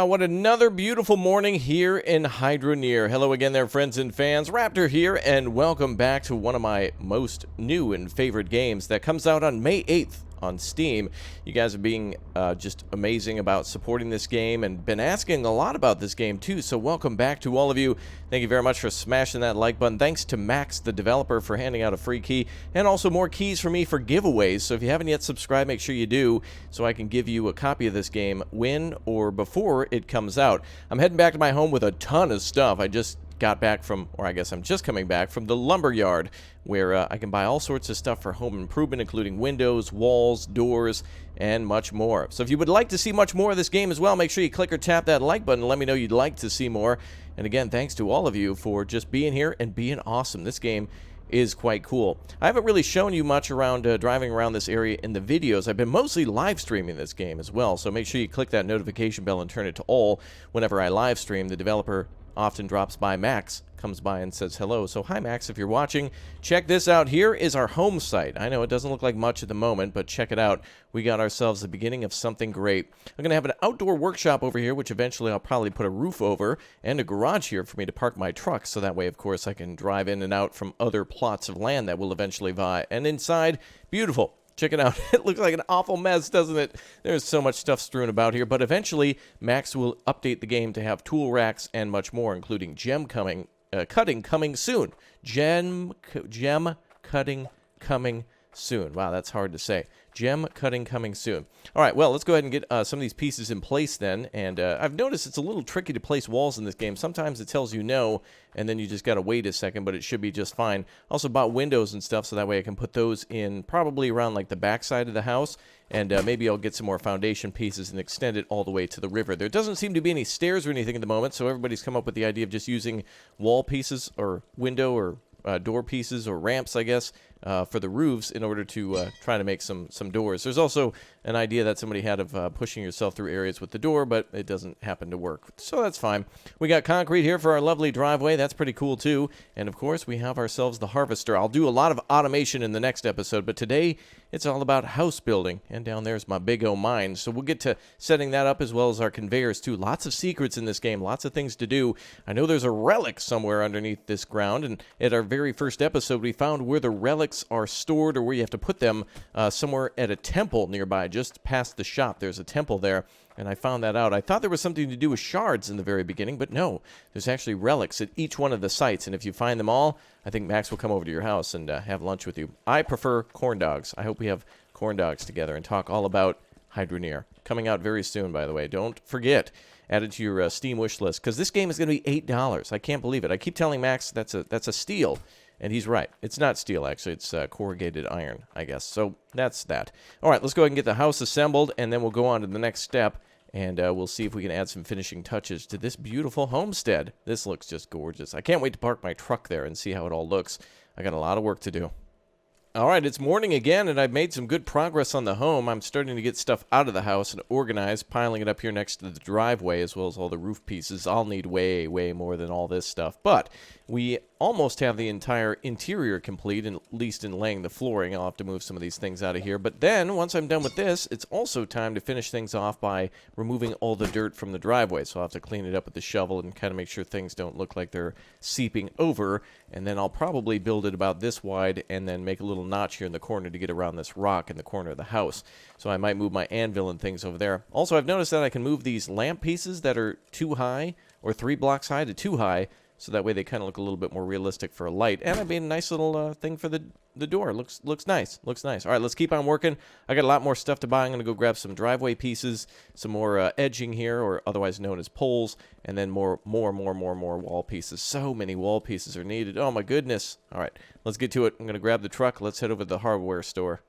what another beautiful morning here in Hydroneer. Hello again there, friends and fans. Raptor here, and welcome back to one of my most new and favorite games that comes out on May 8th on Steam. You guys are being just amazing about supporting this game and been asking a lot about this game too, so welcome back to all of you. Thank you very much for smashing that like button. Thanks to Max, the developer, for handing out a free key, and also more keys for me for giveaways. So if you haven't yet subscribed, make sure you do, so I can give you a copy of this game when or before it comes out. I'm heading back to my home with a ton of stuff. I just got back from, or I guess I'm just coming back from the lumber yard, where I can buy all sorts of stuff for home improvement, including windows, walls, doors, and much more. So if you would like to see much more of this game as well, make sure you click or tap that like button and let me know you'd like to see more. And again, thanks to all of you for just being here and being awesome. This game is quite cool. I haven't really shown you much around driving around this area in the videos. I've been mostly live streaming this game as well, so make sure you click that notification bell and turn it to all whenever I live stream. The developer often drops by. Max comes by and says hello. So hi Max, if you're watching. Check this out. Here is our home site. I know it doesn't look like much at the moment, but check it out. We got ourselves the beginning of something great. I'm going to have an outdoor workshop over here, which eventually I'll probably put a roof over, and a garage here for me to park my truck, so that way, of course, I can drive in and out from other plots of land that will eventually buy. And inside, beautiful. Check it out. It looks like an awful mess, doesn't it? There's so much stuff strewn about here, but eventually Max will update the game to have tool racks and much more, including gem cutting coming soon. Gem cutting coming soon. Wow, that's hard to say. Gem cutting coming soon. All right, well, let's go ahead and get some of these pieces in place then. And I've noticed it's a little tricky to place walls in this game. Sometimes it tells you no, and then you just got to wait a second, but it should be just fine. Also bought windows and stuff, so that way I can put those in probably around like the back side of the house. And maybe I'll get some more foundation pieces and extend it all the way to the river. There doesn't seem to be any stairs or anything at the moment, so everybody's come up with the idea of just using wall pieces or window or door pieces or ramps, I guess, for the roofs in order to try to make some doors. There's also an idea that somebody had of pushing yourself through areas with the door, but it doesn't happen to work. So that's fine. We got concrete here for our lovely driveway. That's pretty cool too. And of course, we have ourselves the harvester. I'll do a lot of automation in the next episode, but today it's all about house building. And down there's my big O mine. So we'll get to setting that up as well as our conveyors too. Lots of secrets in this game, lots of things to do. I know there's a relic somewhere underneath this ground, and at our very first episode, we found where the relics are stored, or where you have to put them somewhere at a temple nearby. Just past the shop, there's a temple there, and I found that out. I thought there was something to do with shards in the very beginning, but no, there's actually relics at each one of the sites, and if you find them all, I think Max will come over to your house and have lunch with you. I prefer corn dogs. I hope we have corn dogs together and talk all about Hydroneer. Coming out very soon, by the way. Don't forget, add it to your Steam wish list, because this game is going to be $8. I can't believe it. I keep telling Max that's a steal. And he's right. It's not steel, actually. It's corrugated iron, I guess. So that's that. All right, let's go ahead and get the house assembled, and then we'll go on to the next step, and we'll see if we can add some finishing touches to this beautiful homestead. This looks just gorgeous. I can't wait to park my truck there and see how it all looks. I got a lot of work to do. All right, it's morning again, and I've made some good progress on the home. I'm starting to get stuff out of the house and organized, piling it up here next to the driveway, as well as all the roof pieces. I'll need way, way more than all this stuff, but we almost have the entire interior complete, at least in laying the flooring. I'll have to move some of these things out of here, but then, once I'm done with this, it's also time to finish things off by removing all the dirt from the driveway, so I'll have to clean it up with the shovel and kind of make sure things don't look like they're seeping over, and then I'll probably build it about this wide, and then make a little notch here in the corner to get around this rock in the corner of the house. So I might move my anvil and things over there. Also, I've noticed that I can move these lamp pieces that are too high, or 3 blocks high to too high, so that way they kind of look a little bit more realistic for a light. And I made a nice little thing for the door. Looks nice. Looks nice. All right, let's keep on working. I got a lot more stuff to buy. I'm going to go grab some driveway pieces, some more edging here, or otherwise known as poles, and then more wall pieces. So many wall pieces are needed. Oh, my goodness. All right, let's get to it. I'm going to grab the truck. Let's head over to the hardware store.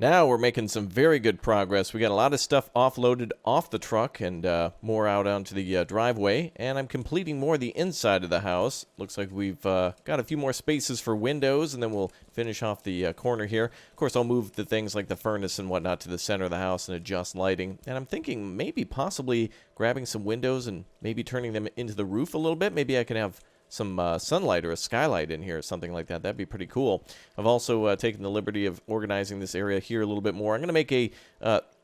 Now we're making some very good progress. We got a lot of stuff offloaded off the truck and more out onto the driveway. And I'm completing more of the inside of the house. Looks like we've got a few more spaces for windows, and then we'll finish off the corner here. Of course, I'll move the things like the furnace and whatnot to the center of the house and adjust lighting. And I'm thinking maybe possibly grabbing some windows and maybe turning them into the roof a little bit. Maybe I can have some sunlight or a skylight in here or something like that. That'd be pretty cool. I've also taken the liberty of organizing this area here a little bit more. I'm going to make a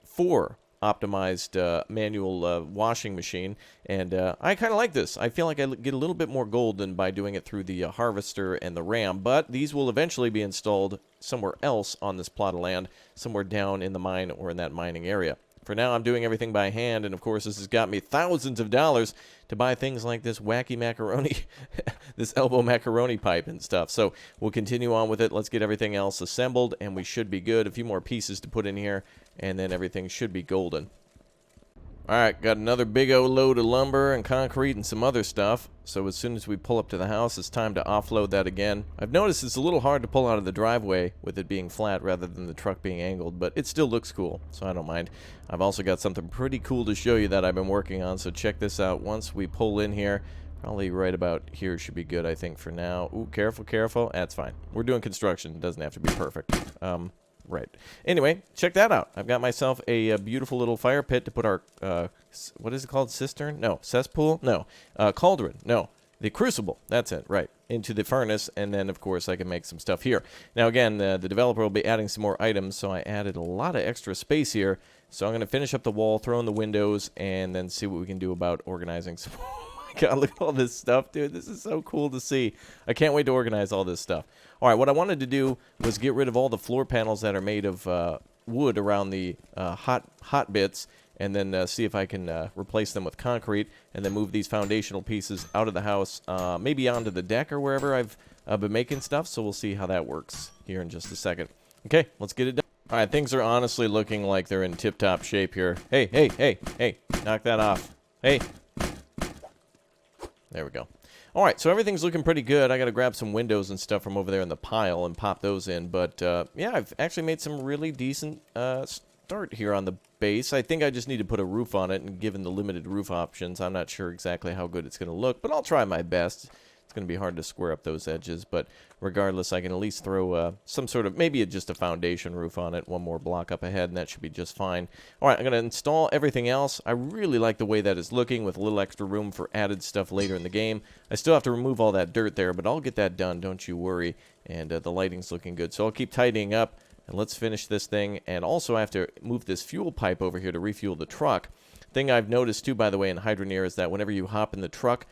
4 optimized manual washing machine, and I kind of like this. I feel like I get a little bit more gold than by doing it through the harvester and the ram, but these will eventually be installed somewhere else on this plot of land, somewhere down in the mine or in that mining area. For now, I'm doing everything by hand, and of course, this has got me thousands of dollars to buy things like this wacky macaroni, this elbow macaroni pipe and stuff. So we'll continue on with it. Let's get everything else assembled, and we should be good. A few more pieces to put in here, and then everything should be golden. All right, got another big old load of lumber and concrete and some other stuff. So as soon as we pull up to the house, it's time to offload that again. I've noticed it's a little hard to pull out of the driveway with it being flat rather than the truck being angled, but it still looks cool, so I don't mind. I've also got something pretty cool to show you that I've been working on, so check this out. Once we pull in here, probably right about here should be good, I think, for now. Ooh, careful, careful. That's fine. We're doing construction. It doesn't have to be perfect. Right. Anyway, check that out. I've got myself a beautiful little fire pit to put our, what is it called? Cistern? No. Cesspool? No. Cauldron? No. The crucible. That's it. Right. Into the furnace, and then, of course, I can make some stuff here. Now, again, the developer will be adding some more items, so I added a lot of extra space here. So I'm going to finish up the wall, throw in the windows, and then see what we can do about organizing some... God, look at all this stuff, dude. This is so cool to see. I can't wait to organize all this stuff. All right, what I wanted to do was get rid of all the floor panels that are made of wood around the hot bits, and then see if I can replace them with concrete, and then move these foundational pieces out of the house, maybe onto the deck or wherever I've been making stuff. So we'll see how that works here in just a second. Okay, let's get it done. All right, things are honestly looking like they're in tip-top shape here. Hey, hey, hey, hey, knock that off. Hey. There we go. All right, so everything's looking pretty good. I got to grab some windows and stuff from over there in the pile and pop those in. But, yeah, I've actually made some really decent start here on the base. I think I just need to put a roof on it, and given the limited roof options, I'm not sure exactly how good it's going to look, but I'll try my best. It's going to be hard to square up those edges, but regardless, I can at least throw some sort of, maybe just a foundation roof on it, one more block up ahead, and that should be just fine. All right, I'm going to install everything else. I really like the way that is looking, with a little extra room for added stuff later in the game. I still have to remove all that dirt there, but I'll get that done, don't you worry, and the lighting's looking good. So I'll keep tidying up, and let's finish this thing, and also I have to move this fuel pipe over here to refuel the truck. Thing I've noticed too, by the way, in Hydroneer is that whenever you hop in the truck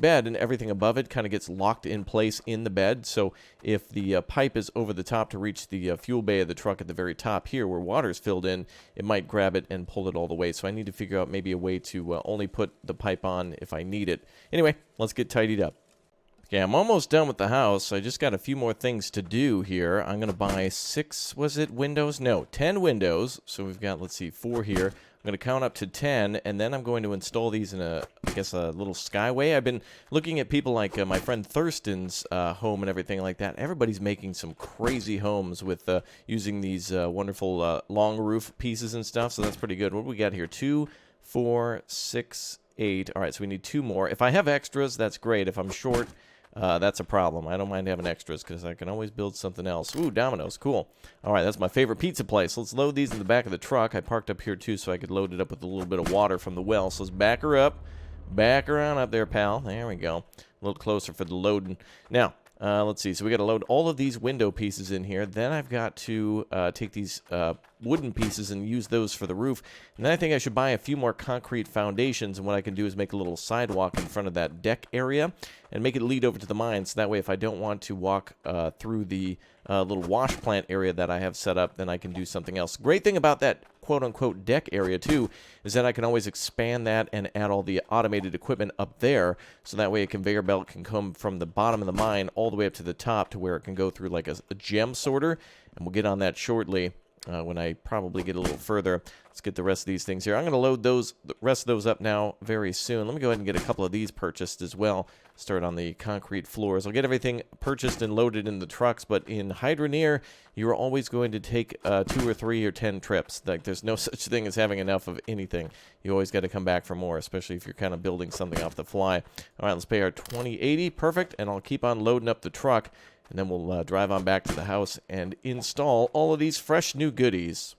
bed and everything above it kind of gets locked in place in the bed. So if the pipe is over the top to reach the fuel bay of the truck at the very top here where water's filled in, it might grab it and pull it all the way. So I need to figure out maybe a way to only put the pipe on if I need it. Anyway, let's get tidied up. Okay, I'm almost done with the house. I just got a few more things to do here. I'm going to buy 10 windows. So we've got, let's see, 4 here. I'm going to count up to 10, and then I'm going to install these in a little skyway. I've been looking at people like my friend Thurston's home and everything like that. Everybody's making some crazy homes with using these wonderful long roof pieces and stuff, so that's pretty good. What do we got here? 2, 4, 6, 8. All right, so we need 2 more. If I have extras, that's great. If I'm short... that's a problem. I don't mind having extras because I can always build something else. Ooh, Domino's. Cool. All right, that's my favorite pizza place. Let's load these in the back of the truck. I parked up here, too, so I could load it up with a little bit of water from the well. So let's back her up. Back her on up there, pal. There we go. A little closer for the loading. Now, let's see. So we got to load all of these window pieces in here. Then I've got to take these wooden pieces and use those for the roof. And then I think I should buy a few more concrete foundations. And what I can do is make a little sidewalk in front of that deck area and make it lead over to the mine. So that way, if I don't want to walk through the little wash plant area that I have set up, then I can do something else. Great thing about that quote-unquote deck area, too, is that I can always expand that and add all the automated equipment up there, so that way a conveyor belt can come from the bottom of the mine all the way up to the top to where it can go through like a gem sorter, and we'll get on that shortly when I probably get a little further. Let's get the rest of these things here. I'm going to load the rest of those up now very soon. Let me go ahead and get a couple of these purchased as well. Start on the concrete floors. I'll get everything purchased and loaded in the trucks, but in Hydroneer, you're always going to take 2 or 3 or 10 trips. Like, there's no such thing as having enough of anything. You always got to come back for more, especially if you're kind of building something off the fly. All right, let's pay our $20.80. Perfect, and I'll keep on loading up the truck, and then we'll drive on back to the house and install all of these fresh new goodies.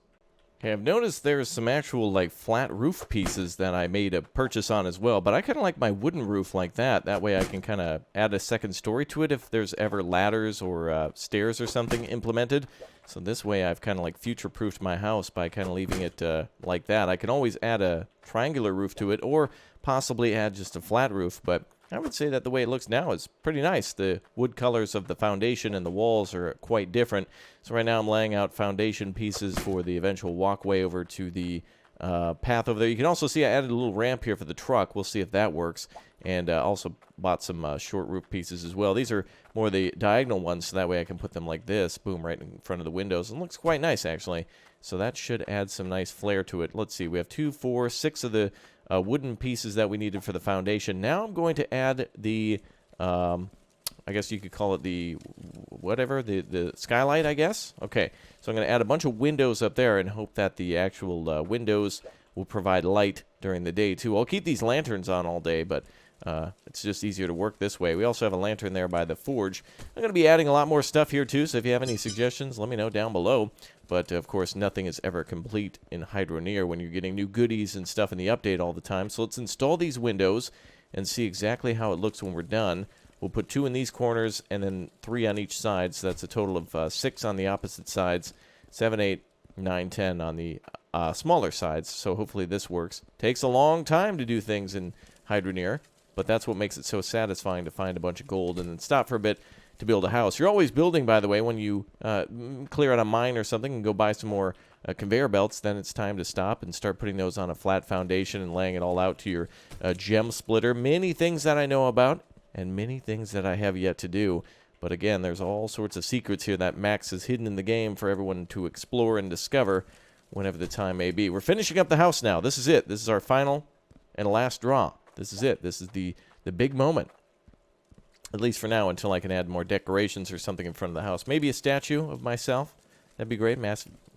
Okay, I've noticed there's some actual, like, flat roof pieces that I made a purchase on as well, but I kind of like my wooden roof like that. That way I can kind of add a second story to it if there's ever ladders or stairs or something implemented. So this way I've kind of, like, future-proofed my house by kind of leaving it like that. I can always add a triangular roof to it or possibly add just a flat roof, but I would say that the way it looks now is pretty nice. The wood colors of the foundation and the walls are quite different. So right now I'm laying out foundation pieces for the eventual walkway over to the path over there. You can also see I added a little ramp here for the truck. We'll see if that works. And also bought some short roof pieces as well. These are more the diagonal ones, so that way I can put them like this, boom, right in front of the windows. And it looks quite nice, actually. So that should add some nice flair to it. Let's see, we have 2, 4, 6 of the wooden pieces that we needed for the foundation. Now I'm going to add the, I guess you could call it the, whatever, the skylight, I guess? Okay, so I'm going to add a bunch of windows up there and hope that the actual windows will provide light during the day, too. I'll keep these lanterns on all day, but it's just easier to work this way. We also have a lantern there by the forge. I'm going to be adding a lot more stuff here, too, so if you have any suggestions, let me know down below. But, of course, nothing is ever complete in Hydroneer when you're getting new goodies and stuff in the update all the time. So let's install these windows and see exactly how it looks when we're done. We'll put 2 in these corners and then 3 on each side, so that's a total of 6 on the opposite sides, 7, 8, 9, 10 on the smaller sides. So hopefully this works. Takes a long time to do things in Hydroneer, but that's what makes it so satisfying to find a bunch of gold and then stop for a bit to build a house. You're always building, by the way, when you clear out a mine or something and go buy some more conveyor belts, then it's time to stop and start putting those on a flat foundation and laying it all out to your gem splitter. Many things that I know about and many things that I have yet to do. But again, there's all sorts of secrets here that Max has hidden in the game for everyone to explore and discover whenever the time may be. We're finishing up the house now. This is it. This is our final and last draw. This is it. This is the big moment. At least for now, until I can add more decorations or something in front of the house. Maybe a statue of myself. That'd be great.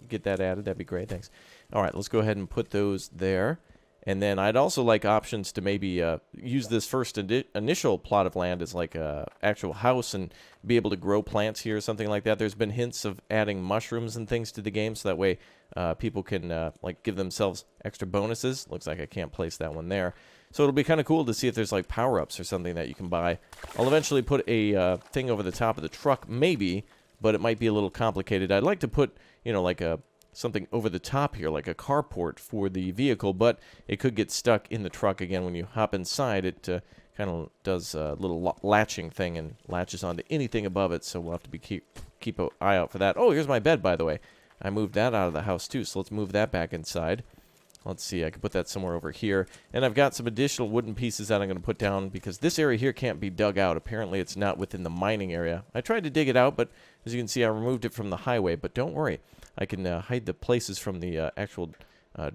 Get that added. That'd be great. Thanks. All right, let's go ahead and put those there. And then I'd also like options to maybe use this first initial plot of land as like a actual house and be able to grow plants here or something like that. There's been hints of adding mushrooms and things to the game, so that way people can like give themselves extra bonuses. Looks like I can't place that one there. So it'll be kind of cool to see if there's like power-ups or something that you can buy. I'll eventually put a thing over the top of the truck, maybe, but it might be a little complicated. I'd like to put, you know, like something over the top here, like a carport for the vehicle, but it could get stuck in the truck again when you hop inside. It kind of does a little latching thing and latches onto anything above it, so we'll have to keep an eye out for that. Oh, here's my bed, by the way. I moved that out of the house, too, so let's move that back inside. Let's see, I can put that somewhere over here. And I've got some additional wooden pieces that I'm going to put down because this area here can't be dug out. Apparently, it's not within the mining area. I tried to dig it out, but as you can see, I removed it from the highway. But don't worry, I can hide the places from the actual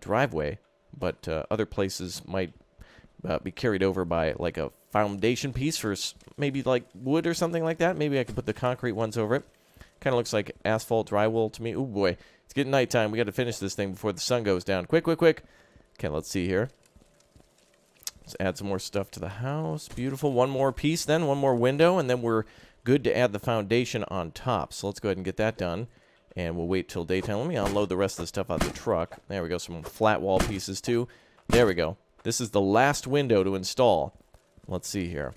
driveway, but other places might be carried over by like a foundation piece for maybe like wood or something like that. Maybe I can put the concrete ones over it. Kind of looks like asphalt drywall to me. Oh boy, it's getting nighttime. We got to finish this thing before the sun goes down. Quick, quick, quick. Okay, let's see here. Let's add some more stuff to the house. Beautiful. One more piece then, one more window, and then we're good to add the foundation on top. So let's go ahead and get that done, and we'll wait till daytime. Let me unload the rest of the stuff out of the truck. There we go. Some flat wall pieces too. There we go. This is the last window to install. Let's see here.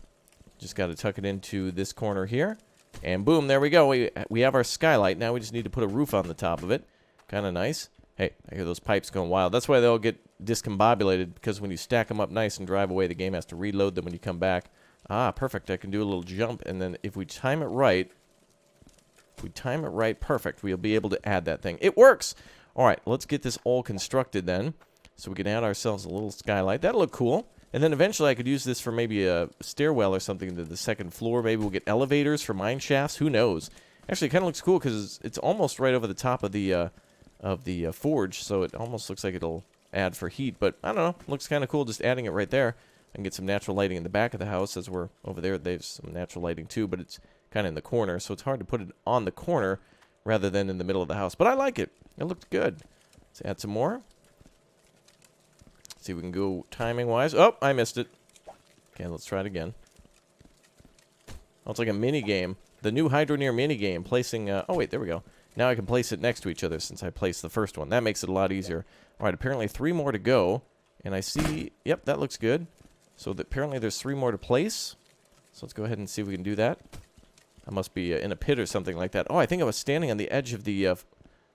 Just got to tuck it into this corner here. And boom, there we go. We have our skylight. Now we just need to put a roof on the top of it. Kind of nice. Hey, I hear those pipes going wild. That's why they all get discombobulated, because when you stack them up nice and drive away, the game has to reload them when you come back. Ah, perfect. I can do a little jump, and then if we time it right, perfect, we'll be able to add that thing. It works! All right, let's get this all constructed then, so we can add ourselves a little skylight. That'll look cool. And then eventually I could use this for maybe a stairwell or something to the second floor. Maybe we'll get elevators for mine shafts. Who knows? Actually, it kind of looks cool because it's almost right over the top of the forge, so it almost looks like it'll add for heat. But I don't know. Looks kind of cool just adding it right there. I can get some natural lighting in the back of the house as we're over there. There's some natural lighting too, but it's kind of in the corner, so it's hard to put it on the corner rather than in the middle of the house. But I like it. It looked good. Let's add some more. See if we can go timing-wise. Oh, I missed it. Okay, let's try it again. Oh, it's like a mini-game. The new Hydroneer mini-game, placing... oh, wait, there we go. Now I can place it next to each other since I placed the first one. That makes it a lot easier. All right, apparently 3 more to go. And I see, yep, that looks good. So apparently there's 3 more to place. So let's go ahead and see if we can do that. I must be in a pit or something like that. Oh, I think I was standing on the edge of the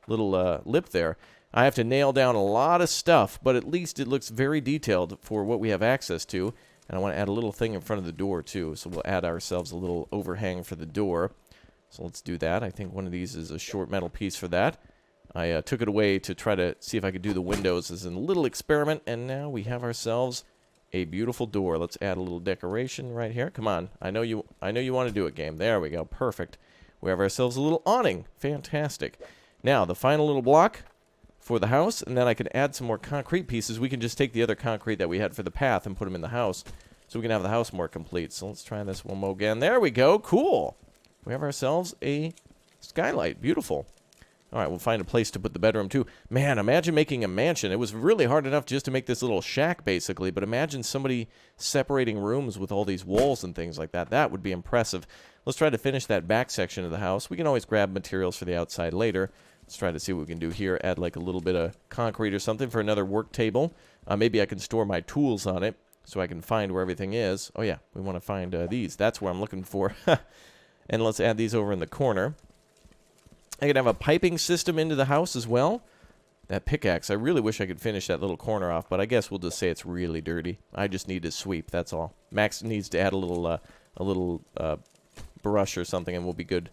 little lip there. I have to nail down a lot of stuff, but at least it looks very detailed for what we have access to. And I want to add a little thing in front of the door, too. So we'll add ourselves a little overhang for the door. So let's do that. I think one of these is a short metal piece for that. I took it away to try to see if I could do the windows as a little experiment. And now we have ourselves a beautiful door. Let's add a little decoration right here. Come on. I know you want to do it, game. There we go. Perfect. We have ourselves a little awning. Fantastic. Now, the final little block for the house, and then I can add some more concrete pieces. We can just take the other concrete that we had for the path and put them in the house so we can have the house more complete. So let's try this one more again. There we go. Cool. We have ourselves a skylight. Beautiful. All right, we'll find a place to put the bedroom, too. Man, imagine making a mansion. It was really hard enough just to make this little shack, basically, but imagine somebody separating rooms with all these walls and things like that. That would be impressive. Let's try to finish that back section of the house. We can always grab materials for the outside later. Let's try to see what we can do here. Add like a little bit of concrete or something for another work table. Maybe I can store my tools on it so I can find where everything is. Oh, yeah, we want to find these. That's where I'm looking for. And let's add these over in the corner. I can have a piping system into the house as well. That pickaxe, I really wish I could finish that little corner off, but I guess we'll just say it's really dirty. I just need to sweep, that's all. Max needs to add a little brush or something and we'll be good.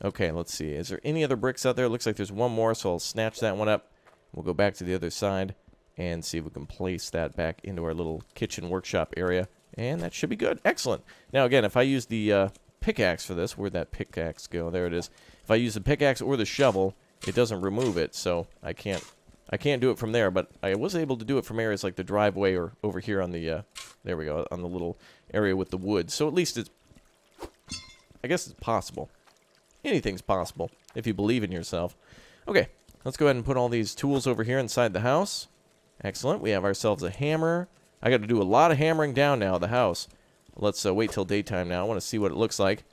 Okay, let's see. Is there any other bricks out there? It looks like there's one more, so I'll snatch that one up. We'll go back to the other side and see if we can place that back into our little kitchen workshop area. And that should be good. Excellent. Now, again, if I use the pickaxe for this, where'd that pickaxe go? There it is. If I use the pickaxe or the shovel, it doesn't remove it, so I can't do it from there, but I was able to do it from areas like the driveway or over here on the, there we go, on the little area with the wood. So at least it's, I guess it's possible. Anything's possible if you believe in yourself. Okay, let's go ahead and put all these tools over here inside the house. Excellent. We have ourselves a hammer. I got to do a lot of hammering down now, the house. Let's wait till daytime now. I want to see what it looks like.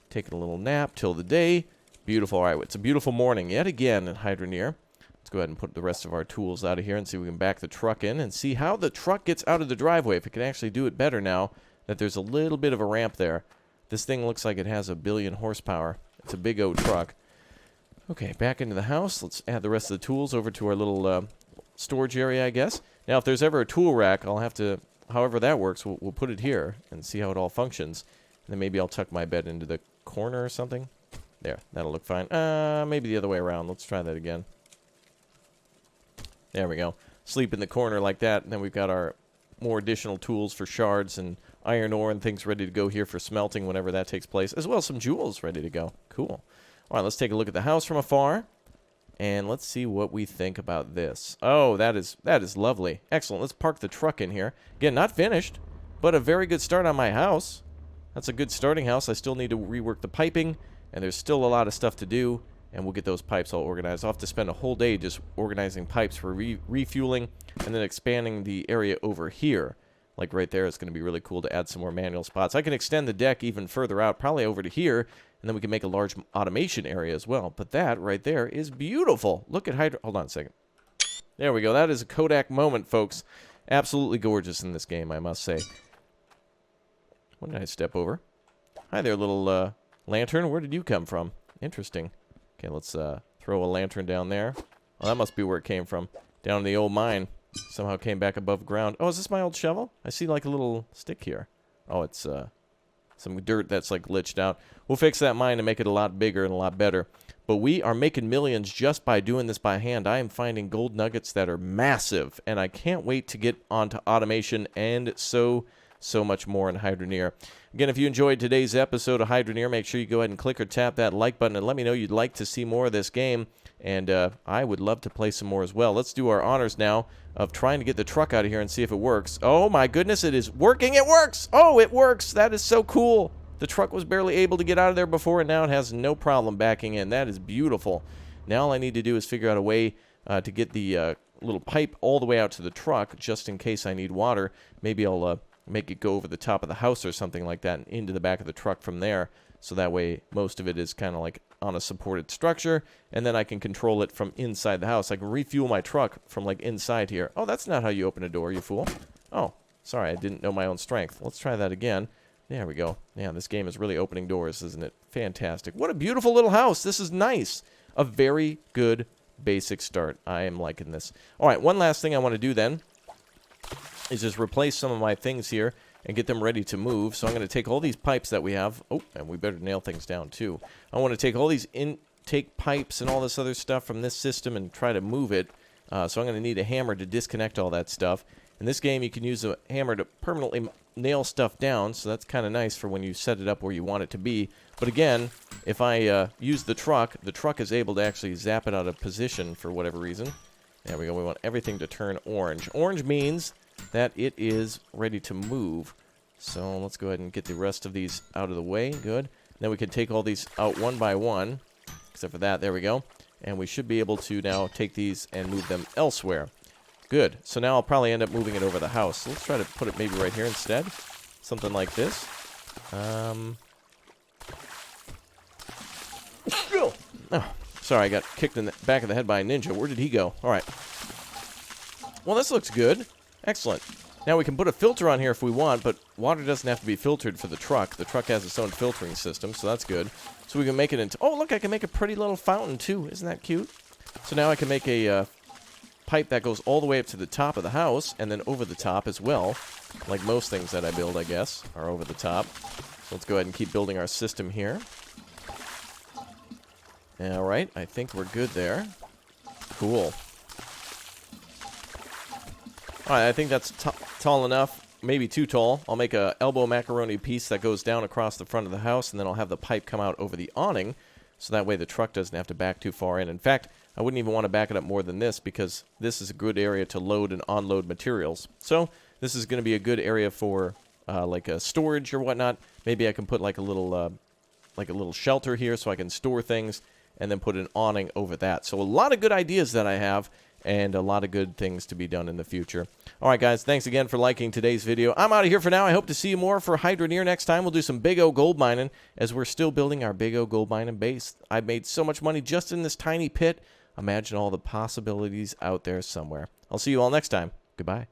Taking a little nap till the day. Beautiful. All right, it's a beautiful morning yet again at Hydroneer. Let's go ahead and put the rest of our tools out of here and see if we can back the truck in and see how the truck gets out of the driveway. If it can actually do it better now that there's a little bit of a ramp there. This thing looks like it has 1 billion horsepower. It's a big old truck. Okay, back into the house. Let's add the rest of the tools over to our little storage area, I guess. Now, if there's ever a tool rack, I'll have to, however that works, we'll put it here and see how it all functions. And then maybe I'll tuck my bed into the corner or something. There, that'll look fine. Maybe the other way around. Let's try that again. There we go. Sleep in the corner like that, and then we've got our more additional tools for shards and iron ore and things ready to go here for smelting whenever that takes place, as well as some jewels ready to go. Cool. All right, let's take a look at the house from afar, and let's see what we think about this. Oh, that is lovely. Excellent. Let's park the truck in here. Again, not finished, but a very good start on my house. That's a good starting house. I still need to rework the piping, and there's still a lot of stuff to do, and we'll get those pipes all organized. I'll have to spend a whole day just organizing pipes for refueling and then expanding the area over here. Like right there, it's going to be really cool to add some more manual spots. I can extend the deck even further out, probably over to here, and then we can make a large automation area as well. But that right there is beautiful. Look at Hold on a second. There we go. That is a Kodak moment, folks. Absolutely gorgeous in this game, I must say. What did I step over? Hi there, little lantern. Where did you come from? Interesting. Okay, let's throw a lantern down there. Well, that must be where it came from. Down in the old mine. Somehow came back above ground. Oh, is this my old shovel? I see like a little stick here. Oh, it's some dirt that's like glitched out. We'll fix that mine and make it a lot bigger and a lot better. But we are making millions just by doing this by hand. I am finding gold nuggets that are massive, and I can't wait to get onto automation and so much more in Hydroneer. Again, if you enjoyed today's episode of Hydroneer, make sure you go ahead and click or tap that like button and let me know you'd like to see more of this game. And I would love to play some more as well. Let's do our honors now of trying to get the truck out of here and see if it works. Oh my goodness, it is working. It works. Oh, it works. That is so cool. The truck was barely able to get out of there before, and now it has no problem backing in. That is beautiful. Now all I need to do is figure out a way to get the little pipe all the way out to the truck just in case I need water. Maybe I'll make it go over the top of the house or something like that and into the back of the truck from there. So that way most of it is kind of like on a supported structure, and then I can control it from inside the house. I can refuel my truck from, like, inside here. Oh, that's not how you open a door, you fool. Oh, sorry, I didn't know my own strength. Let's try that again. There we go. Yeah, this game is really opening doors, isn't it? Fantastic. What a beautiful little house. This is nice. A very good basic start. I am liking this. All right, one last thing I want to do then is just replace some of my things here and get them ready to move. So I'm going to take all these pipes that we have. Oh, and we better nail things down too. I want to take all these intake pipes and all this other stuff from this system and try to move it. So I'm going to need a hammer to disconnect all that stuff. In this game, you can use a hammer to permanently nail stuff down, so that's kind of nice for when you set it up where you want it to be. But again, if I use the truck is able to actually zap it out of position for whatever reason. There we go. We want everything to turn orange. Orange means that it is ready to move. So let's go ahead and get the rest of these out of the way. Good. Then we can take all these out one by one, except for that. There we go. And we should be able to now take these and move them elsewhere. Good. So now I'll probably end up moving it over the house. So let's try to put it maybe right here instead. Something like this. Oh, sorry, I got kicked in the back of the head by a ninja. Where did he go? All right. Well, this looks good. Excellent. Now we can put a filter on here if we want, but water doesn't have to be filtered for the truck. The truck has its own filtering system, so that's good. So we can make it into... Oh, look, I can make a pretty little fountain, too. Isn't that cute? So now I can make a... pipe that goes all the way up to the top of the house and then over the top as well. Like most things that I build, I guess, are over the top. So let's go ahead and keep building our system here. Alright, I think we're good there. Cool. Alright, I think that's tall enough. Maybe too tall. I'll make a elbow macaroni piece that goes down across the front of the house, and then I'll have the pipe come out over the awning, so that way the truck doesn't have to back too far in. In fact, I wouldn't even want to back it up more than this because this is a good area to load and unload materials. So this is going to be a good area for like a storage or whatnot. Maybe I can put like a little shelter here so I can store things and then put an awning over that. So a lot of good ideas that I have and a lot of good things to be done in the future. All right, guys, thanks again for liking today's video. I'm out of here for now. I hope to see you more for Hydroneer next time. We'll do some Big O gold mining as we're still building our Big O gold mining base. I've made so much money just in this tiny pit. Imagine all the possibilities out there somewhere. I'll see you all next time. Goodbye.